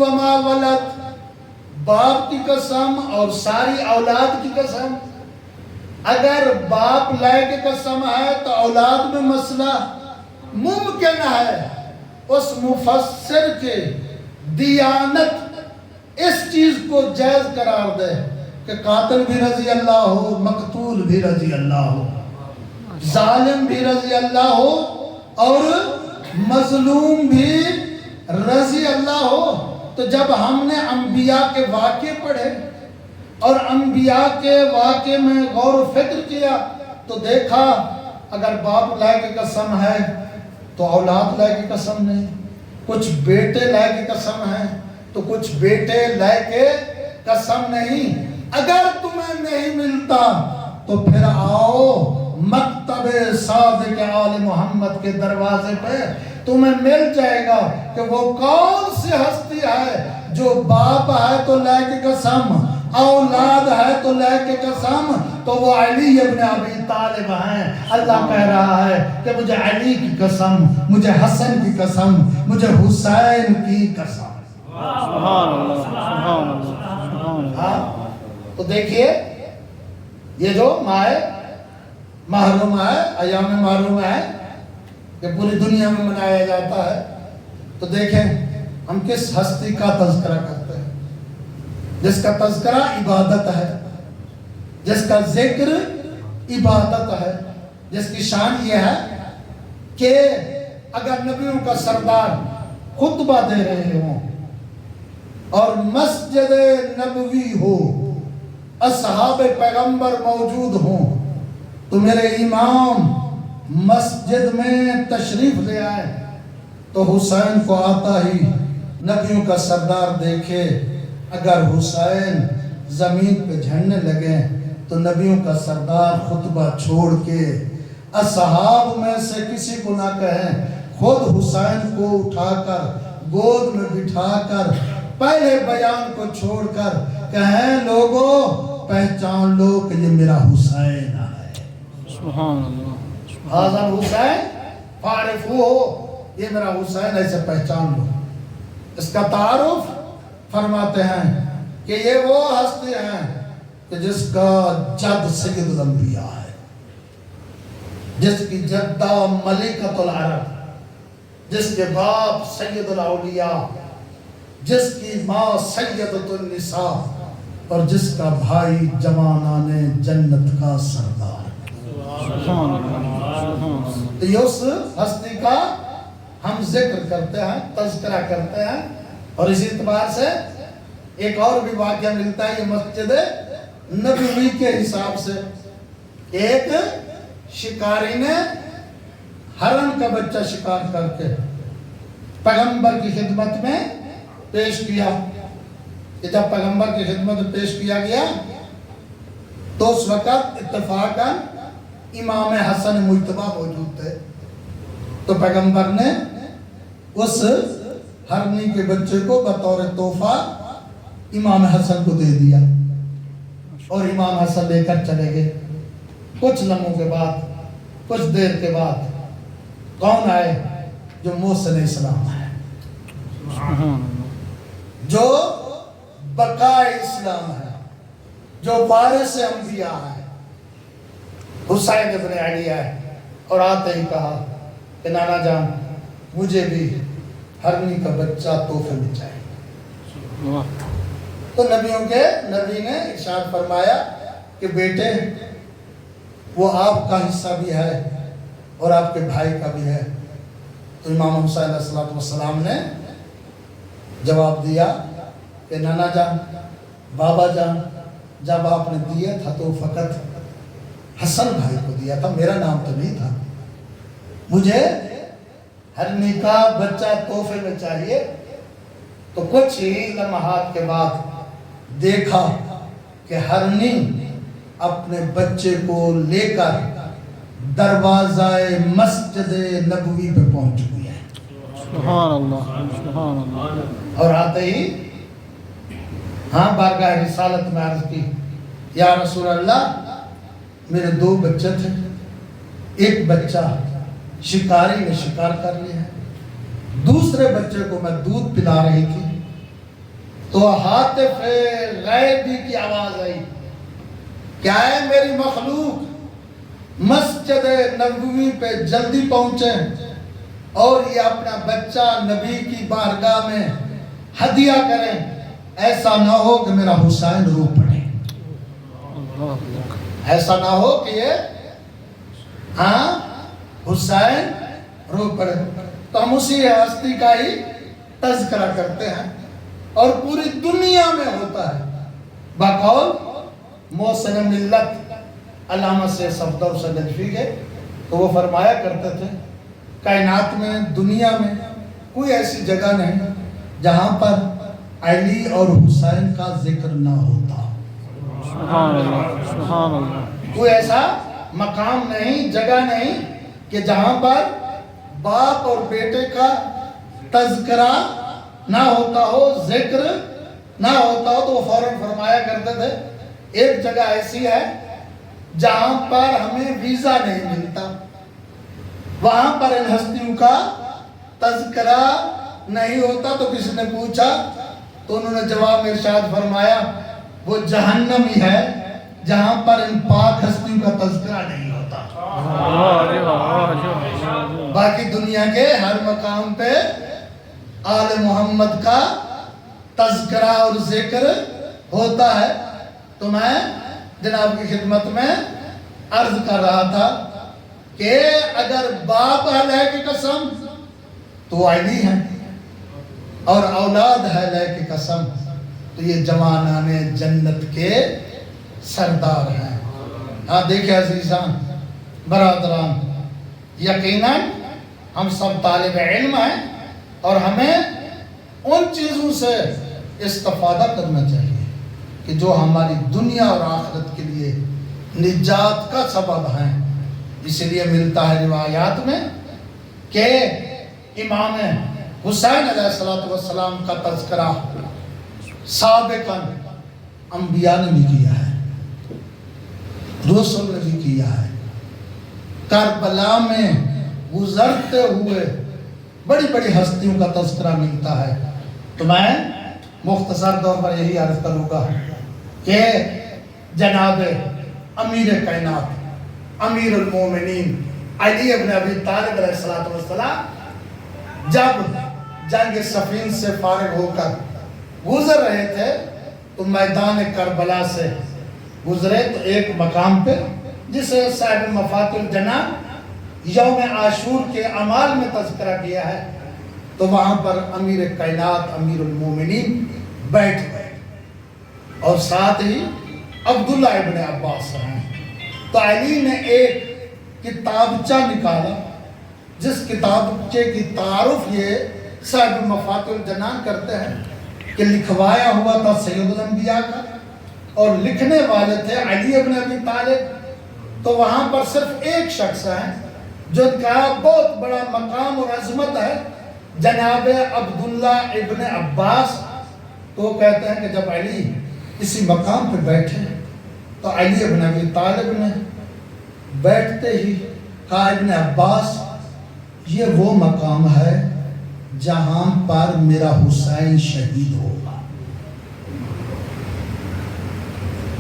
وما ولد، باپ کی قسم اور ساری اولاد کی قسم۔ اگر باپ لائے کی قسم ہے تو اولاد میں مسئلہ ممکن ہے اس مفسر کے دیانت اس چیز کو جائز قرار دے کہ قاتل بھی رضی اللہ ہو، مقتول بھی رضی اللہ ہو، ظالم بھی رضی اللہ ہو اور مظلوم بھی رضی اللہ ہو۔ تو جب ہم نے انبیاء کے واقعے پڑھے اور انبیاء کے واقعے میں غور و فکر کیا تو دیکھا اگر باپ لائے کی قسم ہے تو اولاد لائے کی قسم نہیں، کچھ بیٹے لائے کی قسم ہے تو کچھ بیٹے لائے کے قسم نہیں۔ اگر تمہیں نہیں ملتا تو پھر آؤ مکتب صادق آل محمد کے دروازے پہ، تمہیں مل جائے گا کہ وہ کون سی ہستی ہے جو باپ ہے تو لائے کی قسم، اولاد ہے تو لائے کی قسم، تو وہ علی ابن ابی طالب ہیں۔ اللہ کہہ رہا ہے کہ مجھے علی کی قسم، مجھے حسن کی قسم، مجھے حسین کی قسم۔ سبحان اللہ، سبحان اللہ، سبحان اللہ۔ تو دیکھیے یہ جو ماہ محرم ہے، ایام محرم ہے کہ پوری دنیا میں منایا جاتا ہے، تو دیکھیں ہم کس ہستی کا تذکرہ کرتے ہیں جس کا تذکرہ عبادت ہے، جس کا ذکر عبادت ہے، جس کی شان یہ ہے کہ اگر نبیوں کا سردار خطبہ دے رہے ہوں اور مسجد نبوی ہو، اصحاب پیغمبر موجود ہوں، تو میرے امام مسجد میں تشریف لے آئے تو حسین کو آتا ہی نبیوں کا سردار دیکھے، اگر حسین زمین پہ جھڑنے لگے تو نبیوں کا سردار خطبہ چھوڑ کے اصحاب میں سے کسی کو نہ کہیں، خود حسین کو اٹھا کر گود میں بٹھا کر پہلے بیان کو چھوڑ کر کہیں لوگوں پہچان لو کہ یہ میرا حسین ہے۔ سبحان اللہ۔ حاضر حسین فارفو ہو، یہ میرا حسین، ایسے پہچان لو۔ اس کا تعارف فرماتے ہیں کہ یہ وہ ہستی ہیں کہ جس کا جد سید الانبیاء ہے، جس کی جدہ ملکۃ العرب، جس کے باپ سید الاولیاء، جس کی ماں سیدۃ النساء اور جس کا بھائی جوانان جنت کا سردار۔ سبحان اللہ۔ تو یہ اس ہستی کا ہم ذکر کرتے ہیں، تذکرہ کرتے ہیں، اور اسی اعتبار سے ایک اور بھی واقعہ ملتا ہے یہ مسجد نبوی کے حساب سے۔ ایک شکاری نے ہرن کا بچہ شکار کر کے پیغمبر کی خدمت میں پیش کیا، کہ جب پیغمبر کی خدمت میں پیش کیا گیا تو اس وقت اتفاقاً امام حسن مجتبی موجود تھے، تو پیغمبر نے اس ہرنی کے بچے کو بطور تحفہ امام حسن کو دے دیا، اور امام حسن لے کر چلے گئے۔ کچھ لمحوں کے بعد، کچھ دیر کے بعد کون آئے؟ جو موسی علیہ السلام ہے، جو بقائے اسلام ہے، جو وارث انبیاء ہے، حسین ابن علی ہے، اور آتے ہی کہا کہ نانا جان مجھے بھی ہرنی کا بچہ تحفے میں چاہیے۔ تو نبی نے ارشاد فرمایا کہ بیٹے وہ آپ کا حصہ بھی ہے اور آپ کے بھائی کا بھی ہے۔ تو امام حسین علیہ السلام نے جواب دیا کہ نانا جان، بابا جان، جب آپ نے دیا تھا تو فقط حسن بھائی کو دیا تھا، میرا نام تو نہیں تھا، مجھے ہرنی کا بچہ تحفے میں چاہیے۔ تو کچھ ہی لمحات کے بعد دیکھا کہ ہرنی اپنے بچے کو لے کر دروازہ مسجد نبوی پہ پہنچ چکی ہے۔ سبحان اللہ، سبحان اللہ۔ اور آتے ہی بارگاہ رسالت میں عرض کی، یا رسول اللہ میرے 2 بچے تھے، ایک بچہ شکاری نے شکار کر لیا ہے، دوسرے بچے کو میں دودھ پلا رہی تھی تو ہاتف غیبی کی آواز آئی، کیا ہے میری مخلوق مسجد نبوی پہ جلدی پہنچیں اور یہ اپنا بچہ نبی کی بارگاہ میں ہدیہ کریں، ایسا نہ ہو کہ میرا حسین رو پڑے، ایسا نہ ہو کہ یہ حسین رو پڑے۔ تو ہم اسی ہستی کا ہی تذکرہ کرتے ہیں اور پوری دنیا میں ہوتا ہے۔ بقول محسن ملت علامہ سے صفدر سے نجفی کے، تو وہ فرمایا کرتے تھے کائنات میں، دنیا میں کوئی ایسی جگہ نہیں جہاں پر علی اور حسین کا ذکر نہ ہوتا۔ سبحان اللہ، سبحان اللہ۔ کوئی ایسا مقام نہیں، جگہ نہیں کہ جہاں پر باپ اور بیٹے کا تذکرہ نہ ہوتا ہو، ذکر نہ ہوتا ہو۔ تو وہ فوراً فرمایا کرتے تھے ایک جگہ ایسی ہے جہاں پر ہمیں ویزا نہیں ملتا، وہاں پر ان ہستیوں کا تذکرہ نہیں ہوتا۔ تو کسی نے پوچھا تو انہوں نے جواب میں ارشاد فرمایا وہ جہنم ہی ہے جہاں پر ان پاک ہستیوں کا تذکرہ نہیں ہوتا۔ باقی دنیا کے ہر مقام پہ آل محمد کا تذکرہ اور ذکر ہوتا ہے۔ تو میں جناب کی خدمت میں عرض کر رہا تھا کہ اگر باپ ہے کی قسم تو علی ہے، اور اولاد ہے کی قسم تو یہ جوانان جنت کے سردار ہیں۔ ہاں دیکھیں عزیزان برادران، یقیناً ہم سب طالب علم ہیں اور ہمیں ان چیزوں سے استفادہ کرنا چاہیے کہ جو ہماری دنیا اور آخرت کے لیے نجات کا سبب ہیں۔ اس لیے ملتا ہے روایات میں کہ امام حسین علیہ السلام کا تذکرہ سابقاً انبیاء نے بھی کیا ہے، رسول نے بھی کیا ہے۔ کربلا میں گزرتے ہوئے بڑی بڑی ہستیوں کا تذکرہ ملتا ہے۔ تو میں مختصر طور پر یہی عرض کروں گا کہ جناب امیر کائنات امیر المومنین علی ابن ابی طالب علیہ السلام جب جنگ صفین سے فارغ ہو کر گزر رہے تھے تو میدان کربلا سے گزرے تو ایک مقام پہ جسے صاحب مفاتح الجنان یوم عاشور کے اعمال میں تذکرہ کیا ہے، تو وہاں پر امیر کائنات امیر المومنین بیٹھ گئے اور ساتھ ہی عبداللہ ابن عباس ہیں۔ تو علی نے ایک کتابچہ نکالا جس کتابچے کی تعارف یہ صاحب مفاتح الجنان کرتے ہیں کہ لکھوایا ہوا تھا سید الانبیاء کا اور لکھنے والے تھے علی ابن ابی طالب۔ تو وہاں پر صرف ایک شخص ہے جو کا بہت بڑا مقام اور عظمت ہے، جناب عبداللہ ابن عباس۔ تو کہتے ہیں کہ جب علی اسی مقام پہ بیٹھے تو علی ابن ابی طالب نے بیٹھتے ہی کہا ابن عباس یہ وہ مقام ہے جہاں پر میرا حسین شہید ہوگا۔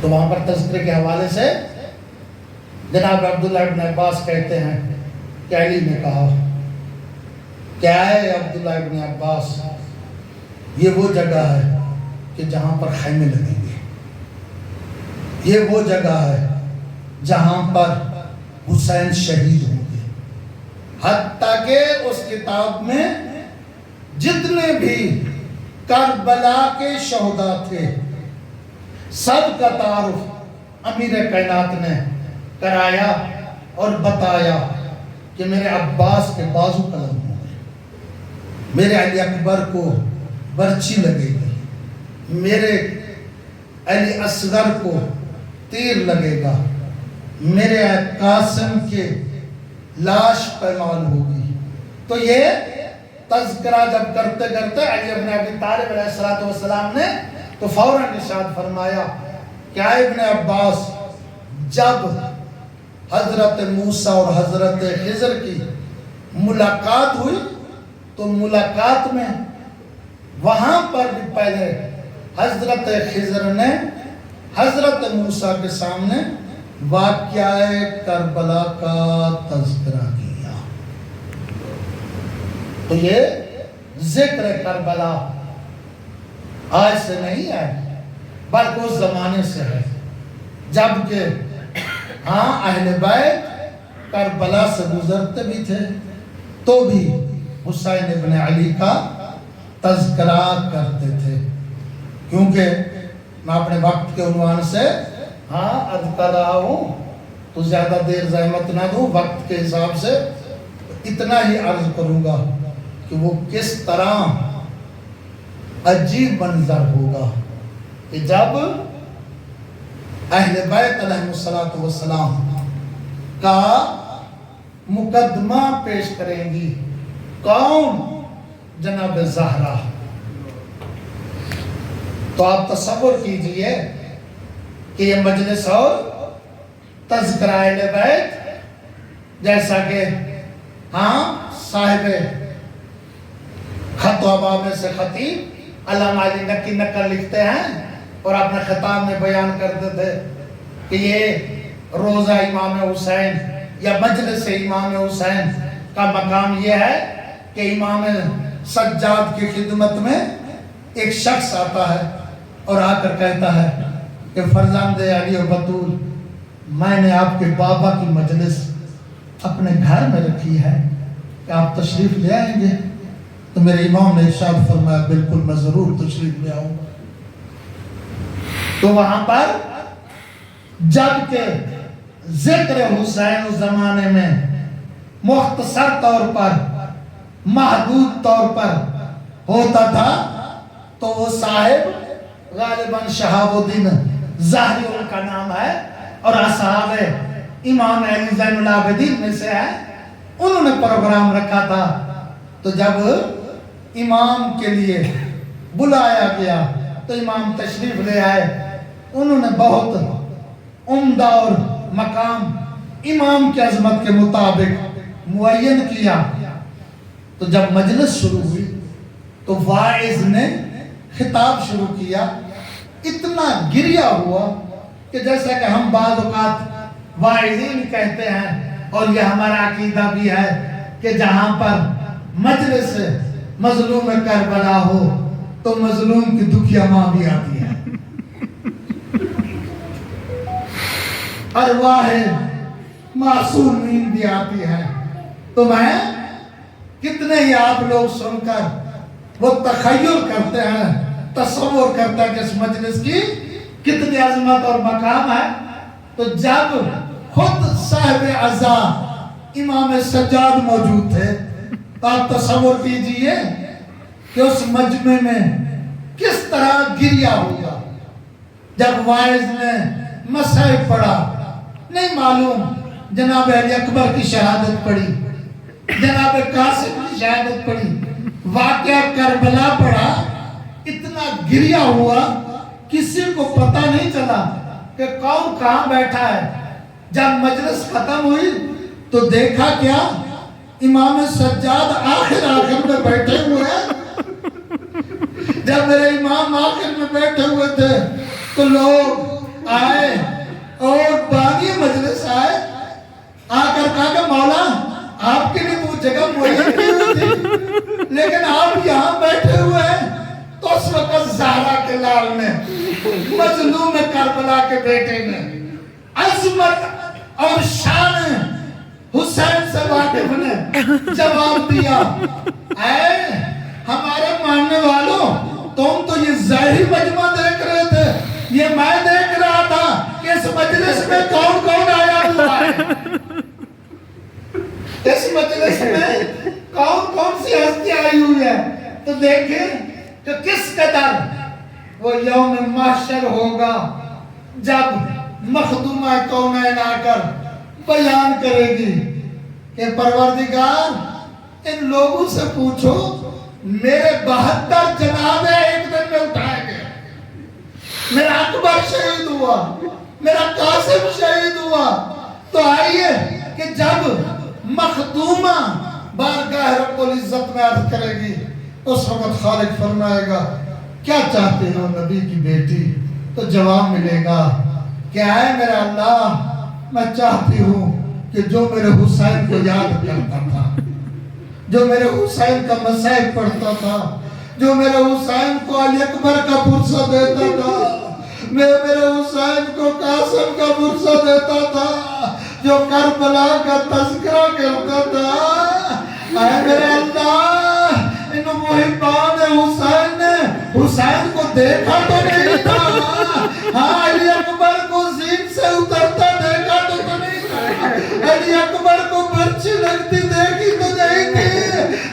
تو وہاں پر تذکرے کے حوالے سے جناب عبداللہ ابن عباس کہتے ہیں کہ علی نے کہا کیا ہے عبداللہ ابن عباس، یہ وہ جگہ ہے کہ جہاں پر خیمے لگیں گے، یہ وہ جگہ ہے جہاں پر حسین شہید ہوں گے۔ حتیٰ کہ اس کتاب میں جتنے بھی کربلا کے شہداء تھے سب کا تعارف امیر کائنات نے کرایا اور بتایا کہ میرے عباس کے بازو قلم ہوں گے، میرے علی اکبر کو برچھی لگے گی، میرے علی اصغر کو تیر لگے گا، میرے قاسم کے لاش پیمال ہوگی۔ تو یہ تذکرہ جب کرتے کرتے علی ابن ابی طالب علیہ السلام نے تو فوراً ارشاد فرمایا کہ ابن عباس جب حضرت موسیٰ اور حضرت خضر کی ملاقات ہوئی تو ملاقات میں وہاں پر بھی پہلے حضرت خضر نے حضرت موسیٰ کے سامنے واقعہ کربلا کا تذکرہ کیا. تو یہ ذکر کربلا آج سے نہیں ہے بلکہ اس زمانے سے ہے جبکہ اہل بیت کربلا سے گزرتے بھی تھے تو بھی حسین ابن علی کا تذکرہ کرتے تھے. کیونکہ میں اپنے وقت کے عنوان سے عرض کر رہا ہوں تو زیادہ دیر زحمت نہ دوں، وقت کے حساب سے اتنا ہی عرض کروں گا کہ وہ کس طرح عجیب منظر ہوگا کہ جب اہل بیت علیہ السلام کا مقدمہ پیش کریں گی. کون؟ جناب زہرا. تو آپ تصور کیجئے کہ یہ مجلس اور تذکرہ اہل بیت جیسا کہ صاحب خط و ابا میں سے خطیب علامہ علی نقی نقل لکھتے ہیں اور اپنے خطاب میں بیان کرتے تھے کہ یہ روزہ امام حسین یا مجلس امام حسین کا مقام یہ ہے کہ امام سجاد کی خدمت میں ایک شخص آتا ہے اور آ کر کہتا ہے کہ فرزند علی و بطول، میں نے آپ کے بابا کی مجلس اپنے گھر میں رکھی ہے کہ آپ تشریف لے آئیں گے؟ تو میرے امام نے ارشاد فرمایا بالکل میں ضرور تشریف لے آؤں گا. تو وہاں پر جب کہ ذکر حسین اس زمانے میں مختصر طور پر محدود طور پر ہوتا تھا تو وہ صاحب غالباً شہاب الدین ظاہری ان کا نام ہے اور اصحاب امام علی زین العابدین میں سے ہے. انہوں نے پروگرام رکھا تھا تو جب امام کے لیے بلایا گیا تو امام تشریف لے آئے. انہوں نے بہت عمدہ اور مقام امام کی عظمت کے مطابق معین کیا. تو جب مجلس شروع ہوئی تو واعظ نے خطاب شروع کیا. اتنا گریہ ہوا کہ جیسا کہ ہم بعض اوقات واعظین کہتے ہیں اور یہ ہمارا عقیدہ بھی ہے کہ جہاں پر مجلس مظلوم کربلا ہو تو مظلوم کی دکھیا ماں بھی آتی ہے، ارواح معصومین بھی آتی ہے. تو میں کتنے ہی آپ لوگ سن کر وہ تخیل کرتے ہیں، تصور کرتے ہیں کہ اس مجلس کی کتنی عظمت اور مقام ہے. تو جب خود صاحب عزا امام سجاد موجود تھے تو آپ تصور کیجئے کہ اس مجمع میں کس طرح گریہ ہوگا. جب واعظ نے مسائب پڑھا، نہیں معلوم جناب علی اکبر کی شہادت پڑھی، جناب قاسم کی شہادت پڑھی، واقعہ کربلا پڑھا، اتنا گریہ ہوا کسی کو پتہ نہیں چلا کہ کون کہاں بیٹھا ہے. جب مجلس ختم ہوئی تو دیکھا کیا امام سجاد آخر میں بیٹھے ہوئے ہیں. جب میرے امام آخر میں بیٹھے ہوئے تھے تو لوگ آئے اور بانی مجلس آئے، آ کر کہا کہ مولا آپ کے لیے وہ جگہ معین کی ہوئی تھی لیکن آپ یہاں بیٹھے ہوئے ہیں. تو اس وقت زہرا کے لال نے مظلوم کربلا کے بیٹے نے عظمت اور شان حسین سے واقف نے جواب دیا، اے ہمارے ماننے والوں، تم تو یہ ظاہری مجمع دیکھ رہے تھے، یہ میں دیکھ رہا تھا کہ اس مجلس میں کون کون آیا ہوا ہے. اس مجلس میں کون کون سی ہستی آئی ہوئی ہے. تو دیکھیں کہ کس قدر وہ یوم محشر ہوگا جب مخدومہ کونین آ کر بیان کرے گی کہ پروردگار ان لوگوں سے پوچھو میرے 72 جنازے ایک دن میں اٹھائے گئے، میرا اکبر شہید ہوا، میرا قاسم شہید ہوا. تو آئیے کہ جب مخدومہ بارگاہ رب العزت میں عرض کرے گی اس وقت خالق فرمائے گا کیا چاہتے ہو نبی کی بیٹی؟ تو جواب ملے گا، کیا ہے میرا اللہ، میں چاہتی ہوں کہ جو میرے حسین کو یاد کرتا تھا، جو میرے حسین کا مصائب پڑھتا تھا، جو میرے حسین کو علی اکبر کا پرسہ دیتا تھا، میرے حسین کو قاسم کا پرسہ دیتا تھا، جو کربلا کا تذکرہ کرتا تھا، اے میرے اللہ، ان محبان حسین نے حسین کو دیکھا تو نہیں تھا، ہاں علی اکبر کو زین سے اترتا دیکھا تو نہیں تھا، علی اکبر کو برچی لگتی دیکھی تو نہیں تھی،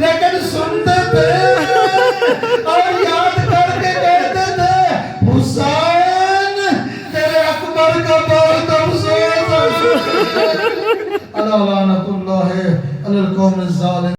لیکن سنتے تھے اور یاد کر کے کہتے تھے، حسین تیرے اکبر کا بہت افسوس ہے۔ اللہ لعنت اللہ علی القوم الظالم۔